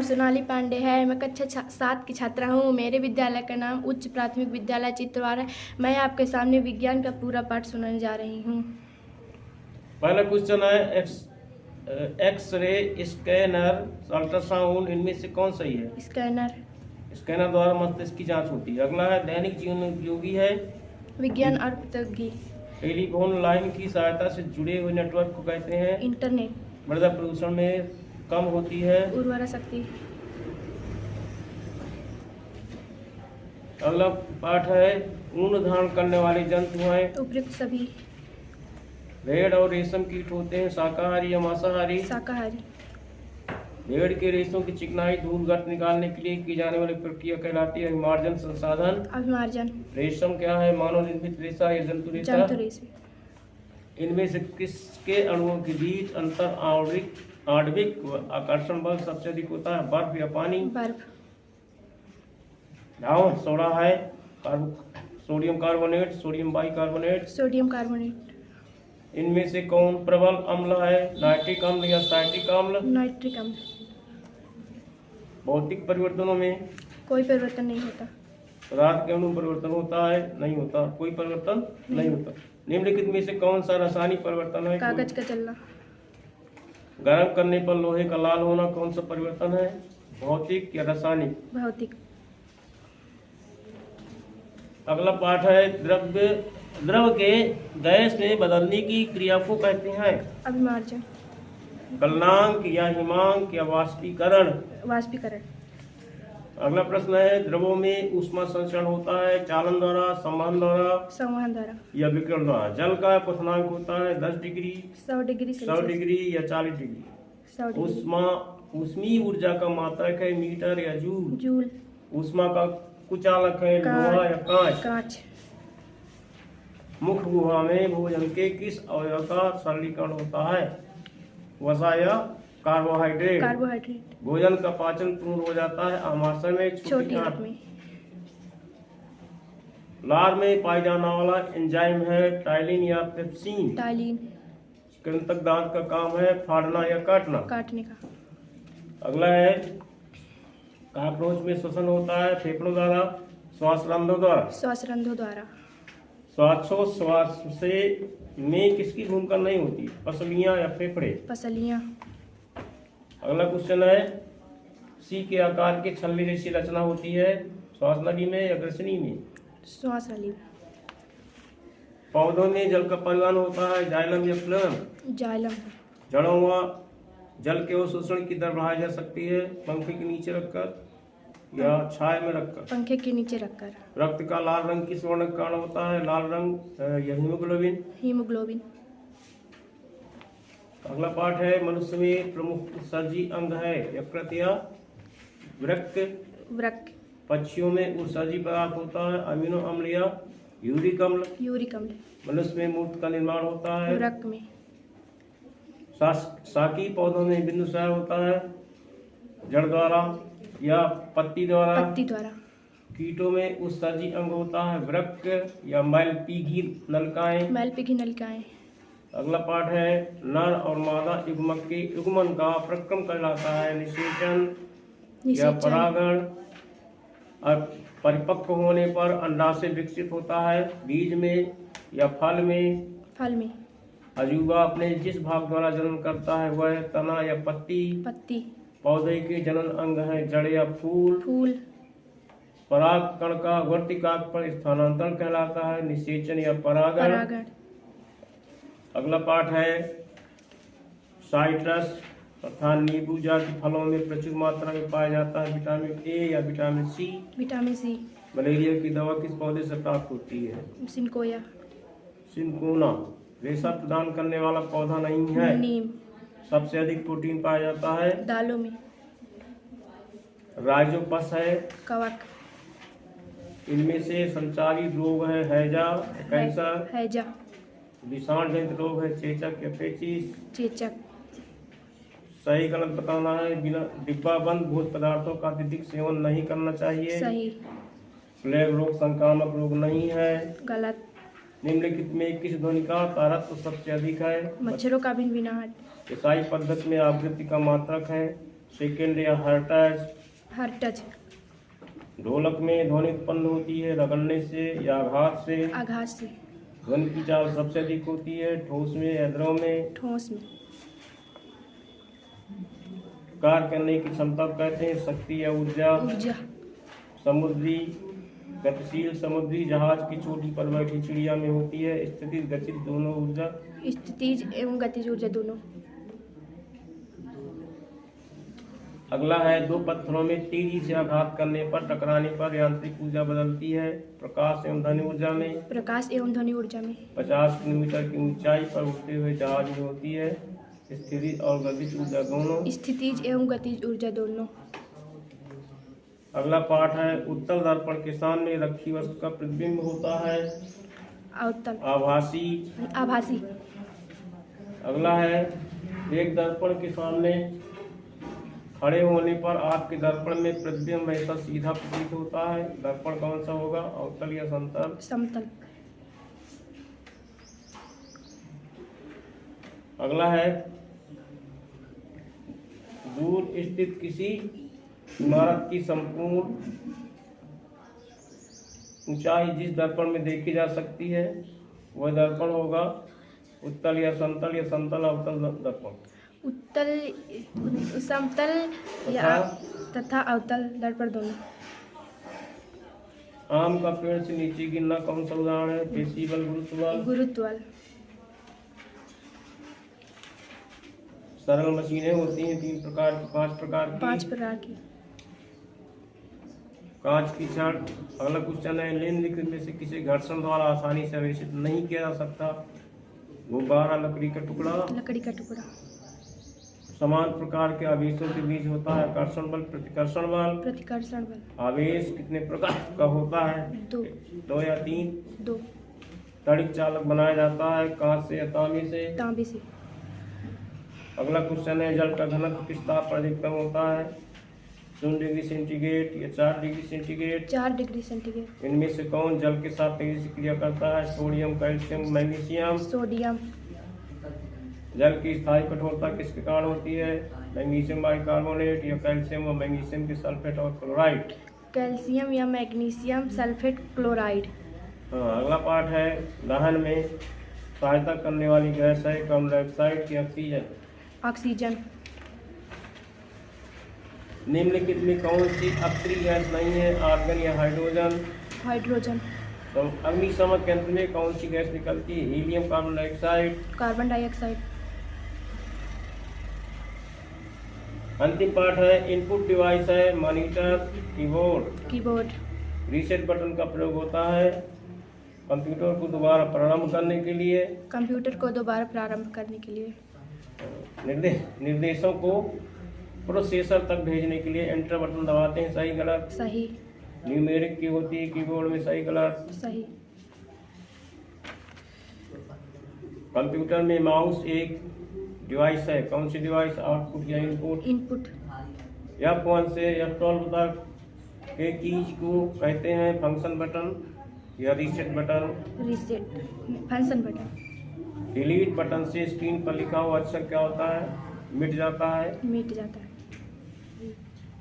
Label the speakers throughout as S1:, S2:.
S1: सोनाली पांडे है। मैं कक्षा 7 की छात्रा हूँ। मेरे विद्यालय का नाम उच्च प्राथमिक विद्यालय चित्रवार है। मैं आपके सामने विज्ञान का पूरा पाठ सुनाने जा रही हूँ।
S2: पहला क्वेश्चन है एक्सरे, स्कैनर, अल्ट्रासाउंड, इनमें से कौन सही है? स्कैनर द्वारा मस्तिष्क की जांच होती है। अगला है दैनिक जीवन में उपयोगी है
S1: विज्ञान और प्रौद्योगिकी।
S2: टेलीफोन लाइन की सहायता से जुड़े हुए नेटवर्क को कहते हैं
S1: इंटरनेट।
S2: मृदा प्रदूषण में कम होती है।
S1: उर्वरा शक्ति।
S2: अगला पाठ है ऊन धारण करने वाले जंतु हैं
S1: उपयुक्त सभी।
S2: भेड़ और रेशम कीट होते हैं शाकाहारी या मांसाहारी?
S1: शाकाहारी।
S2: भेड़ के रेशों की चिकनाई धूल गट निकालने के लिए की जाने वाली प्रक्रिया कहलाती है अभिमार्जन संसाधन।
S1: अभिमार्जन।
S2: रेशम क्या है? मानव निर्मित रेशा या जंतु रेशा?
S1: जंतु रेशा।
S2: इनमें से किसके अणुओं के बीच अंतर आणविक आकर्षण बल सबसे अधिक होता है? बर्फ या पानी?
S1: बर्फ।
S2: धाव सोडा है sodium carbonate, sodium bicarbonate?
S1: Sodium carbonate.
S2: इनमें से कौन प्रबल अम्ल है? नाइट्रिक अम्ल या साइट्रिक अम्ल?
S1: नाइट्रिक अम्ल।
S2: भौतिक परिवर्तनों में
S1: कोई परिवर्तन नहीं होता।
S2: पदार्थ के अणु परिवर्तन होता है? नहीं होता। कोई परिवर्तन नहीं होता। निम्नलिखित में से कौन सा रासायनिक परिवर्तन है?
S1: कागज का जलना।
S2: गर्म करने पर लोहे का लाल होना कौन सा परिवर्तन है? भौतिक या रासायनिक?
S1: भौतिक।
S2: अगला पाठ है द्रव के गैस में बदलने की क्रिया को कहते हैं?
S1: अभिमार्जन।
S2: गलनांक या हिमांक या वाष्पीकरण?
S1: वाष्पीकरण।
S2: अगला प्रश्न है द्रवों में ऊष्मा संचरण होता है चालन द्वारा, संवहन द्वारा या विकिरण द्वारा? जल का क्वथनांक होता है 10 डिग्री, 100 डिग्री या 40 डिग्री? ऊष्मीय ऊर्जा का मात्रक है मीटर या जूल? ऊष्मा का कुचालक है लोहा या कांच? मुख्य गुहा में भोजन के किस अवयव का सरलीकरण होता है? वसा या कार्बोहाइड्रेट? भोजन का पाचन पूर्ण हो जाता है आमाशय में, छोटी आंत में? लार में पाई जाने वाला एंजाइम है टाइलिन या पेप्सिन? कृंतक दांत का काम है फाड़ना या काटने का? अगला है कॉकरोच में श्वसन होता है फेफड़ों द्वारा, श्वास रंध्रों द्वारा? श्वासोच्छ्वास से में किसकी भूमिका नहीं होती? पसलियां या फेफड़े? पसलियां। अगला क्वेश्चन है सी के आकार के छल्ले जैसी रचना होती है श्वास नली में या ग्रसनी में?
S1: श्वास नली।
S2: पौधों में जल का परिवहन होता है जाइलम या फ्लोएम? जाइलम। जड़ों व जल के अवशोषण की दर बढ़ाई जा सकती है पंखे के नीचे रखकर या छाया में रखकर? पंखे के नीचे रखकर। रक्त का लाल रंग किस वर्ण का कारण होता है? लाल रंग या हीमोग्लोबिन? अगला पाठ है मनुष्य में प्रमुख उत्सर्जी अंग है यकृत या वृक्क? पक्षियों में उत्सर्जी पदार्थ होता है अमीनो अम्ल या यूरिक अम्ल? मनुष्य में मूत्र का निर्माण होता है वृक्क में? शाकी पौधों में बिंदुसार होता है जड़ द्वारा या पत्ती द्वारा? कीटों में उत्सर्जी अंग होता है वृक्क या मैलपीघी नलिकाएं? अगला पाठ है नर और मादा युग्मक के युग्मन का प्रक्रम कहलाता है निषेचन या परागण? और परिपक्व होने पर अंडाशय विकसित होता है बीज में या फल में? अजूबा अपने जिस भाग द्वारा जन्म करता है वह तना या पत्ती? पौधे के जनन अंग है जड़ या फूल? पराग कण का वर्तिकाक पर स्थानांतरण कहलाता है निषेचन या परागण? अगला पाठ है साइट्रस तथा नींबू जाति फलों में प्रचुर मात्रा में पाया जाता है विटामिन ए या विटामिन सी? मलेरिया की दवा किस पौधे से प्राप्त होती है? सिनकोना। रेशा प्रदान करने वाला पौधा नहीं है? नीम। सबसे अधिक प्रोटीन पाया जाता है दालों में? राइजोपस है? कवक। इनमें से संचारित रोग है हैजा, कैंसर? विषाणु जनित रोग है चेचक या पेचिस? सही गलत बताना है। बिना डिब्बा बंद भोज्य पदार्थों का अत्यधिक सेवन नहीं करना चाहिए? सही। प्लेग रोग संक्रामक रोग नहीं है? गलत। निम्नलिखित में किस ध्वनि का तारतम्य सबसे अधिक है? मच्छरों का भिनभिनाहट। ईसाई पद्धति में आवृत्ति का मात्रक है सेकंड या हर टच।
S1: हर टच।
S2: ढोलक में ध्वनि उत्पन्न होती है रगड़ने से या आघात से।
S1: आघात से।
S2: ध्वनि की चाल सबसे अधिक होती है ठोस में या द्रव में।
S1: ठोस में।
S2: कार्य करने की क्षमता को कहते हैं शक्ति या ऊर्जा।
S1: ऊर्जा।
S2: समुद्री गतिशील समुद्री जहाज की चोटी पर बैठी चिड़िया में होती है स्थितिज गतिज दोनों ऊर्जा।
S1: स्थितिज एवं गतिज ऊर्जा दोनों।
S2: अगला है दो पत्थरों में तेजी से आघात करने पर टकराने पर यांत्रिक ऊर्जा बदलती है प्रकाश एवं ध्वनि ऊर्जा में।
S1: प्रकाश एवं ध्वनि ऊर्जा में।
S2: 50 किलोमीटर की ऊंचाई पर उड़ते हुए जहाज में होती है स्थितिज और गतिज ऊर्जा दोनों।
S1: स्थितिज एवं गतिज ऊर्जा दोनों।
S2: अगला पाठ है उत्तल दर्पण के सामने रखी वस्तु का प्रतिबिंब होता है
S1: अवतल।
S2: आभासी।
S1: आभासी।
S2: अगला है एक दर्पण के सामने खड़े होने पर आपके दर्पण में प्रतिबिंब ऐसा सीधा प्रतीत होता है दर्पण कौन सा होगा अवतल या समतल।
S1: समतल।
S2: अगला है दूर स्थित किसी इमारत की संपूर्ण ऊंचाई जिस दर्पण में देखी जा सकती है वह दर्पण होगा उत्तल या समतल अवतल दर्पण।
S1: उत्तल समतल या तथा अवतल दर्पण दोनों।
S2: आम का पेड़ से नीचे गिरना कौन सा उदाहरण है डेसिबल गुरुत्व।
S1: गुरुत्व।
S2: सरल मशीनें होती हैं पांच प्रकार की। कांच की छड़। अगला क्वेश्चन है निम्नलिखित में से किसी घर्षण द्वारा आसानी से आवेशित नहीं किया जा सकता गुब्बारा लकड़ी का टुकड़ा। समान प्रकार के आवेशों के बीच होता है आकर्षण बल प्रतिकर्षण बल। आवेश कितने प्रकार का होता है दो या तीन।
S1: दो।
S2: तड़िक चालक बनाया जाता है कांच से या तांबे से। अगला क्वेश्चन है जल का घनत्व किस ताप पर अधिकतम होता है 0 डिग्री सेंटीग्रेड या 4 डिग्री सेंटीग्रेड।
S1: 4 degree centigrade.
S2: इनमें से कौन जल के साथ तेजी से क्रिया करता है सोडियम कैल्शियम मैग्नीशियम।
S1: सोडियम।
S2: जल की स्थायी कठोरता किसके कारण होती है मैग्नीशियम बाइकार्बोनेट या कैल्शियम व मैग्नीशियम के सल्फेट और क्लोराइड।
S1: कैल्शियम या मैग्नीशियम सल्फेट क्लोराइड।
S2: अगला पाठ है दहन में सहायता करने वाली गैस है कार्बन डाइऑक्साइड की ऑक्सीजन। निम्नलिखित में कौन सी अक्रिय गैस नहीं है आर्गन या हाइड्रोजन। तो अग्निशामक यंत्र में कौन सी गैस निकलती है हीलियम कार्बन डाइऑक्साइड। अंतिम पाठ है इनपुट डिवाइस है मॉनिटर कीबोर्ड। रीसेट बटन का प्रयोग होता है कंप्यूटर को दोबारा प्रारंभ करने के लिए। निर्देशों को प्रोसेसर तक भेजने के लिए एंटर बटन दबाते हैं सही गलत।
S1: सही।
S2: न्यूमेरिक की होती है कीबोर्ड में सही गलत।
S1: सही।
S2: कंप्यूटर में माउस एक डिवाइस है कौन सी डिवाइस आउटपुट या इनपुट। F1 से F12 तक के कीज को कहते हैं फंक्शन बटन या reset button.
S1: Function button.
S2: Delete button से स्क्रीन पर लिखा हुआ अक्षर क्या होता है मिट जाता है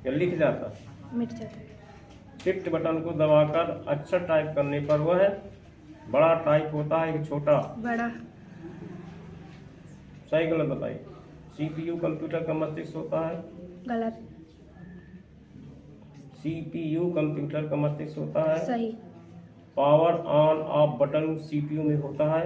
S2: या लिख जाता है
S1: मिट जाता है।
S2: शिफ्ट बटन को दबाकर अक्षर टाइप करने पर वह बड़ा टाइप होता है कि छोटा।
S1: बड़ा।
S2: सही गलत बताइए। सीपीयू कंप्यूटर का मस्तिष्क होता है
S1: गलत।
S2: सीपीयू कंप्यूटर का मस्तिष्क होता है
S1: सही।
S2: Power on off button CPU में होता है